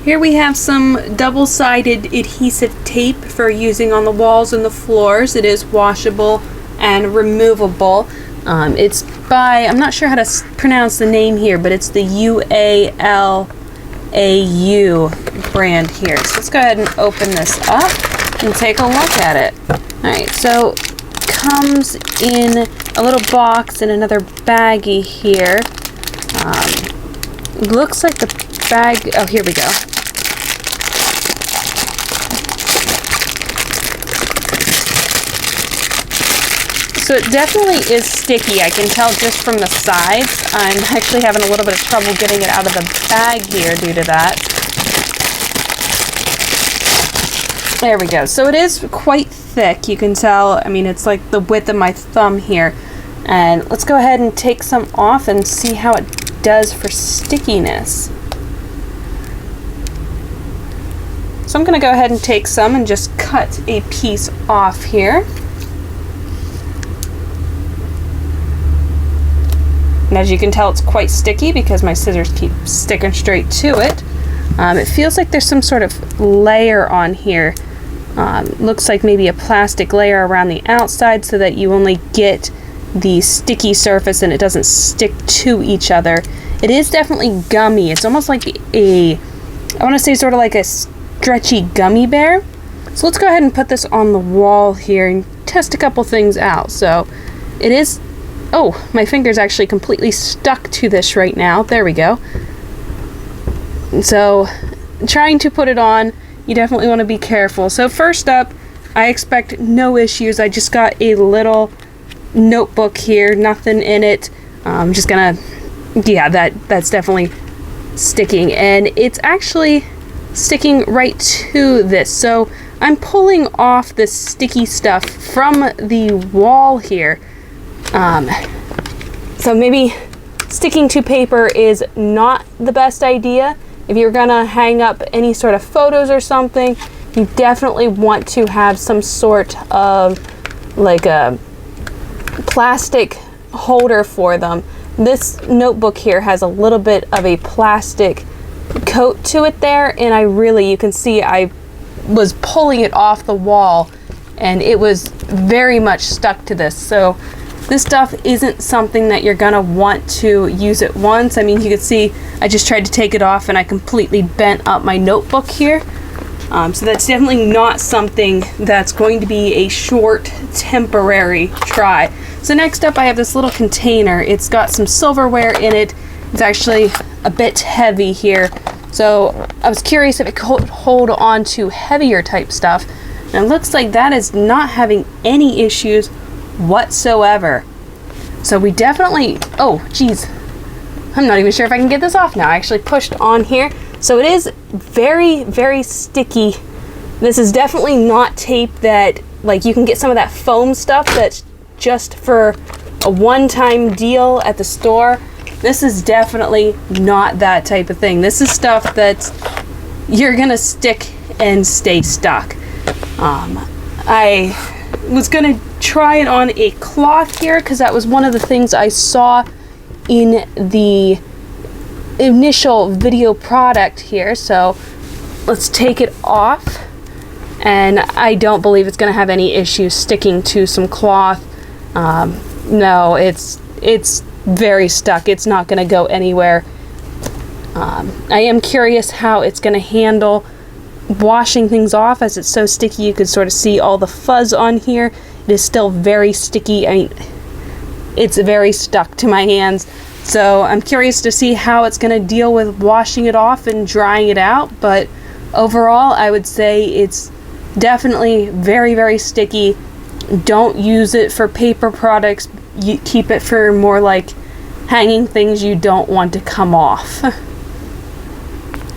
Here we have some double-sided adhesive tape for using on the walls and the floors. It is washable and removable. It's by, I'm not sure how to pronounce the name here, but it's the UALAU brand here. So let's go ahead and open this up and take a look at it. Alright, so comes in a little box and another baggie here. Looks like the bag, oh, here we go. So it definitely is sticky. I can tell just from the sides. I'm actually having a little bit of trouble getting it out of the bag here due to that. There we go. So it is quite thick. You can tell, I mean, it's like the width of my thumb here. And let's go ahead and take some off and see how it does for stickiness. So I'm going to go ahead and take some and just cut a piece off here. And as you can tell, it's quite sticky because my scissors keep sticking straight to it. It feels like there's some sort of layer on here. Looks like maybe a plastic layer around the outside so that you only get the sticky surface and it doesn't stick to each other. It is definitely gummy. It's almost like I want to say sort of like a stretchy gummy bear. So let's go ahead and put this on the wall here and test a couple things out. So it is, oh, my finger's actually completely stuck to this right now. There we go. So trying to put it on, you definitely want to be careful. So first up, I expect no issues. I just got a little notebook here, nothing in it. I'm just gonna, yeah, that's definitely sticking, and it's actually sticking right to this. So I'm pulling off this sticky stuff from the wall here. So maybe sticking to paper is not the best idea. If you're gonna hang up any sort of photos or something, you definitely want to have some sort of like a plastic holder for them. This notebook here has a little bit of a plastic coat to it there, and you can see I was pulling it off the wall and it was very much stuck to this. So this stuff isn't something that you're gonna want to use at once. I mean, you can see I just tried to take it off and I completely bent up my notebook here. So that's definitely not something that's going to be a short, temporary try. So next up, I have this little container. It's got some silverware in it. It's actually a bit heavy here. So I was curious if it could hold on to heavier type stuff. And it looks like that is not having any issues whatsoever. So we definitely, oh geez, I'm not even sure if I can get this off now. I actually pushed on here. So it is very, very sticky. This is definitely not tape that, like, you can get some of that foam stuff that's just for a one-time deal at the store. This is definitely not that type of thing. This is stuff that you're gonna stick and stay stuck. I was gonna try it on a cloth here because that was one of the things I saw in the initial video product here. So let's take it off, and I don't believe it's going to have any issues sticking to some cloth. No, it's very stuck. It's not going to go anywhere. I am curious how it's going to handle washing things off, as it's so sticky. You could sort of see all the fuzz on here. It is still very sticky. I mean, it's very stuck to my hands. So I'm curious to see how it's going to deal with washing it off and drying it out. But overall, I would say it's definitely very, very sticky. Don't use it for paper products. You keep it for more like hanging things you don't want to come off.